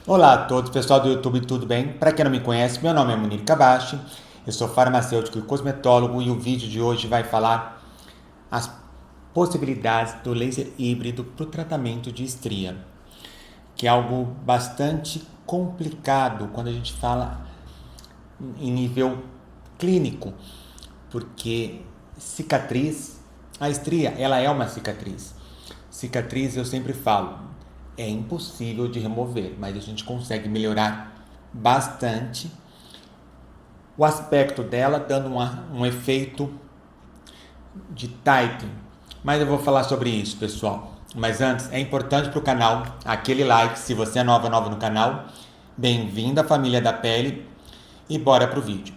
Olá a todos, pessoal do YouTube, tudo bem? Para quem não me conhece, meu nome é Munir Kabashi, eu sou farmacêutico e cosmetólogo e o vídeo de hoje vai falar as possibilidades do laser híbrido para o tratamento de estria, que é algo bastante complicado quando a gente fala em nível clínico, porque cicatriz, a estria, ela é uma cicatriz. Cicatriz, eu sempre falo, é impossível de remover, mas a gente consegue melhorar bastante o aspecto dela, dando um efeito de tightening. Mas eu vou falar sobre isso, pessoal. Mas antes, é importante para o canal aquele like, se você é nova no canal. Bem-vindo à família da pele e bora pro vídeo.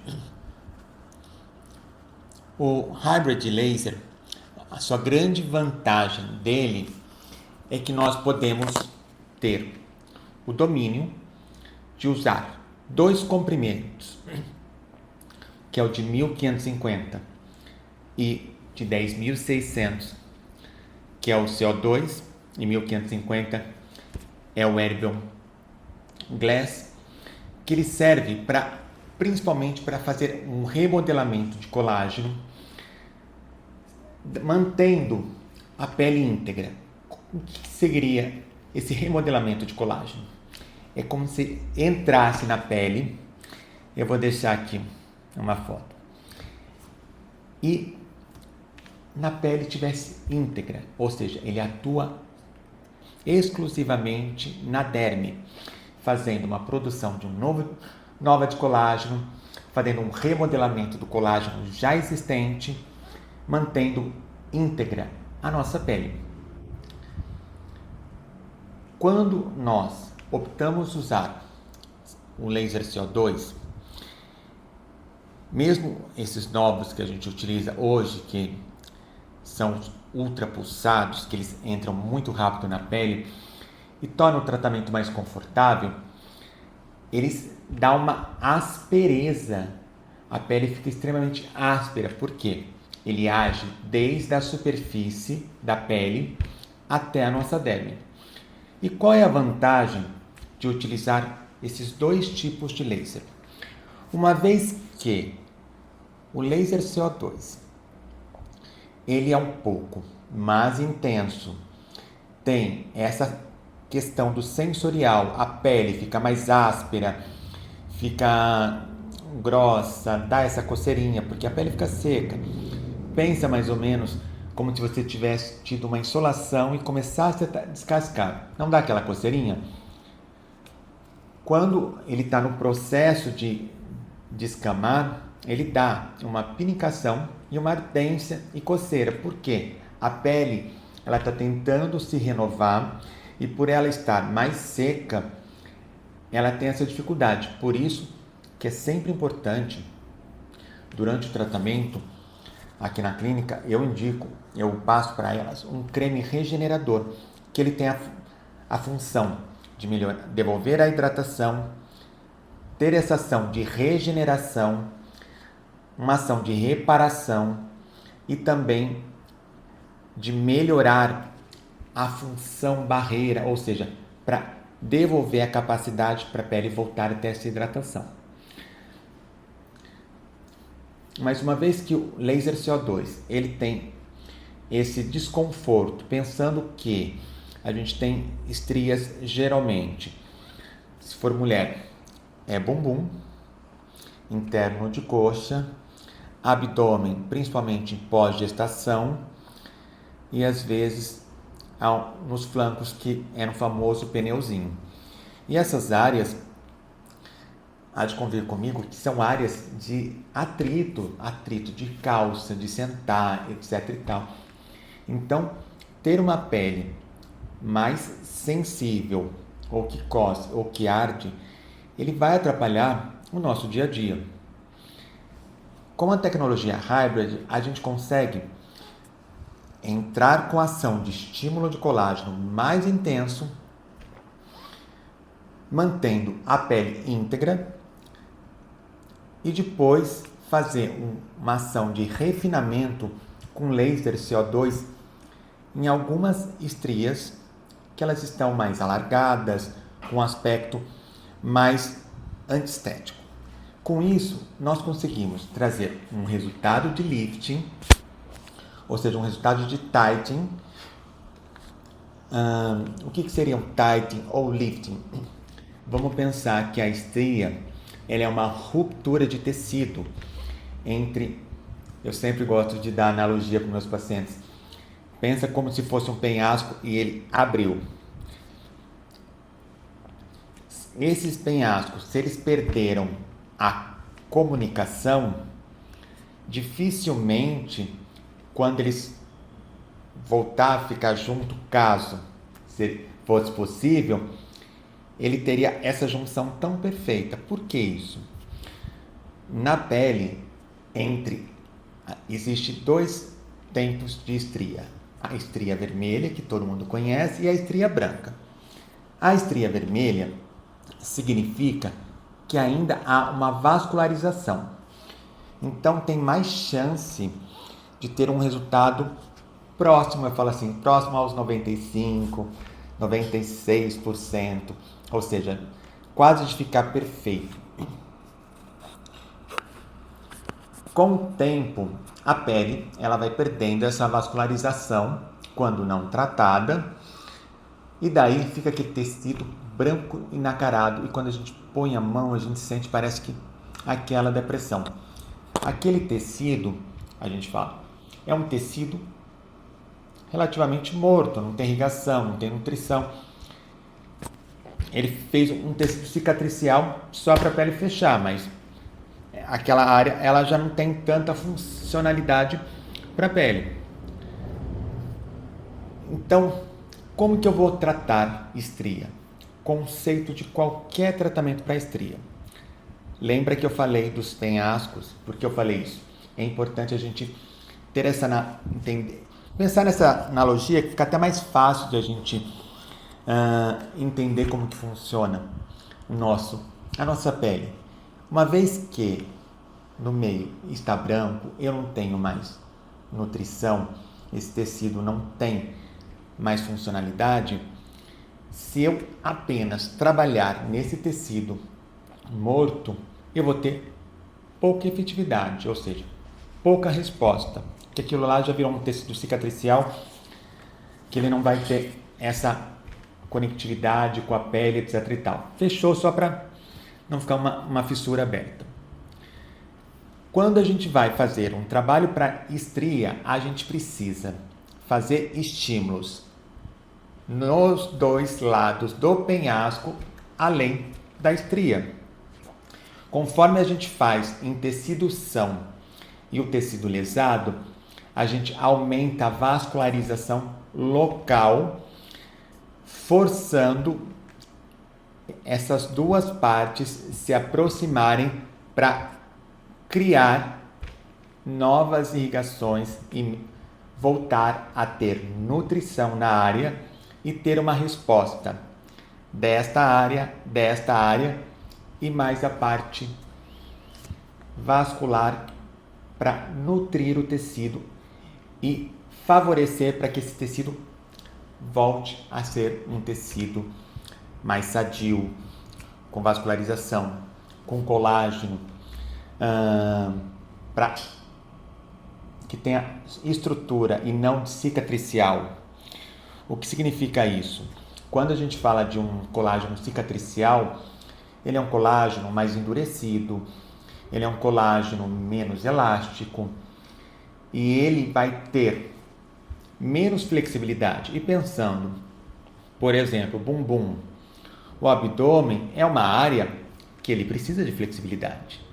O Hybrid Laser, a sua grande vantagem dele é que nós podemos ter o domínio de usar dois comprimidos, que é o de 1550 e de 10.600, que é o CO2, e 1550 é o Erbium Glass, que ele serve para principalmente para fazer um remodelamento de colágeno, mantendo a pele íntegra. O que seria esse remodelamento de colágeno? É como se entrasse na pele, eu vou deixar aqui uma foto, e na pele tivesse íntegra, ou seja, ele atua exclusivamente na derme, fazendo uma produção de nova de colágeno, fazendo um remodelamento do colágeno já existente, mantendo íntegra a nossa pele. Quando nós optamos usar o laser CO2, mesmo esses novos que a gente utiliza hoje, que são ultrapulsados, que eles entram muito rápido na pele e tornam o tratamento mais confortável, eles dão uma aspereza. A pele fica extremamente áspera. Por quê? Ele age desde a superfície da pele até a nossa derme. E qual é a vantagem de utilizar esses dois tipos de laser? Uma vez que o laser CO2 ele é um pouco mais intenso, tem essa questão do sensorial, a pele fica mais áspera, fica grossa, dá essa coceirinha, porque a pele fica seca. Pensa mais ou menos como se você tivesse tido uma insolação e começasse a descascar. Não dá aquela coceirinha? Quando ele está no processo de descamar, ele dá uma pinicação e uma ardência e coceira. Por quê? A pele ela está tentando se renovar e por ela estar mais seca, ela tem essa dificuldade. Por isso que é sempre importante, durante o tratamento, aqui na clínica, eu passo para elas um creme regenerador, que ele tem a função de devolver a hidratação, ter essa ação de regeneração, uma ação de reparação e também de melhorar a função barreira, ou seja, para devolver a capacidade para a pele voltar a ter essa hidratação. Mas uma vez que o laser CO2 ele tem esse desconforto, pensando que a gente tem estrias geralmente, se for mulher, é bumbum, interno de coxa, abdômen, principalmente em pós-gestação, e às vezes nos flancos, que é no famoso pneuzinho. E essas áreas, há de convir comigo, que são áreas de atrito de calça, de sentar, etc e tal. Então, ter uma pele mais sensível, ou que coce, ou que arde, ele vai atrapalhar o nosso dia a dia. Com a tecnologia Hybrid, a gente consegue entrar com a ação de estímulo de colágeno mais intenso, mantendo a pele íntegra, e depois fazer uma ação de refinamento com laser CO2 em algumas estrias que elas estão mais alargadas, com aspecto mais antiestético. Com isso, nós conseguimos trazer um resultado de lifting, ou seja, um resultado de tightening. O que seria um tightening ou lifting? Vamos pensar que a estria ela é uma ruptura de tecido entre... Eu sempre gosto de dar analogia para meus pacientes. Pensa como se fosse um penhasco e ele abriu. Esses penhascos, se eles perderam a comunicação, dificilmente, quando eles voltar a ficar junto, caso fosse possível, ele teria essa junção tão perfeita. Por que isso? Na pele, existe 2 tipos de estria. A estria vermelha, que todo mundo conhece, e a estria branca. A estria vermelha significa que ainda há uma vascularização. Então, tem mais chance de ter um resultado próximo, eu falo assim, próximo aos 95%, 96%, ou seja, quase de ficar perfeito. Com o tempo, a pele ela vai perdendo essa vascularização quando não tratada, e daí fica aquele tecido branco e nacarado, e quando a gente põe a mão, a gente sente, parece que aquela depressão. Aquele tecido, a gente fala, é um tecido relativamente morto, não tem irrigação, não tem nutrição. Ele fez um tecido cicatricial só para a pele fechar, mas aquela área ela já não tem tanta funcionalidade para a pele. Então, como que eu vou tratar estria? Conceito de qualquer tratamento para estria. Lembra que eu falei dos penhascos? Por que eu falei isso? É importante a gente ter pensar nessa analogia, que fica até mais fácil de a gente entender como que funciona a nossa pele. Uma vez que no meio está branco, eu não tenho mais nutrição, esse tecido não tem mais funcionalidade. Se eu apenas trabalhar nesse tecido morto, eu vou ter pouca efetividade, ou seja, pouca resposta, que aquilo lá já virou um tecido cicatricial, que ele não vai ter essa conectividade com a pele, etc e tal. Fechou só para não ficar uma fissura aberta. Quando a gente vai fazer um trabalho para estria, a gente precisa fazer estímulos nos 2 lados do penhasco, além da estria. Conforme a gente faz em tecido são e o tecido lesado, a gente aumenta a vascularização local, forçando essas 2 partes se aproximarem para criar novas irrigações e voltar a ter nutrição na área e ter uma resposta desta área e mais a parte vascular para nutrir o tecido e favorecer para que esse tecido volte a ser um tecido mais sadio, com vascularização, com colágeno, para que tenha estrutura e não cicatricial. O que significa isso? Quando a gente fala de um colágeno cicatricial, ele é um colágeno mais endurecido, ele é um colágeno menos elástico e ele vai ter menos flexibilidade. E pensando, por exemplo, bumbum, o abdômen é uma área que ele precisa de flexibilidade.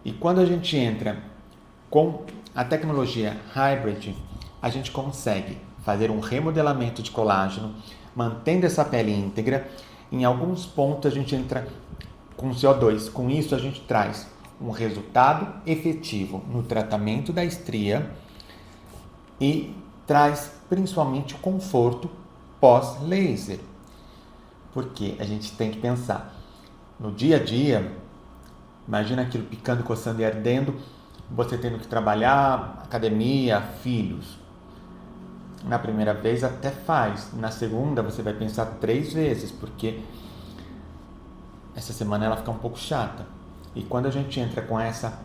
E quando a gente entra com a tecnologia Hybrid, a gente consegue fazer um remodelamento de colágeno, mantendo essa pele íntegra. Em alguns pontos a gente entra com CO2. Com isso a gente traz um resultado efetivo no tratamento da estria e traz principalmente o conforto pós-laser. Porque a gente tem que pensar no dia a dia, imagina aquilo picando, coçando e ardendo, você tendo que trabalhar, academia, filhos. Na primeira vez até faz, na segunda você vai pensar 3 vezes, porque essa semana ela fica um pouco chata. E quando a gente entra com essa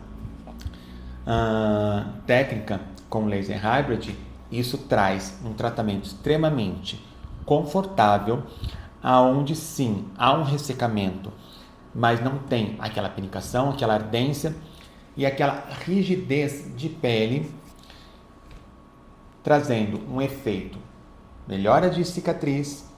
técnica com laser hybrid, isso traz um tratamento extremamente confortável, aonde sim há um ressecamento, mas não tem aquela pinicação, aquela ardência e aquela rigidez de pele, trazendo um efeito melhora de cicatriz,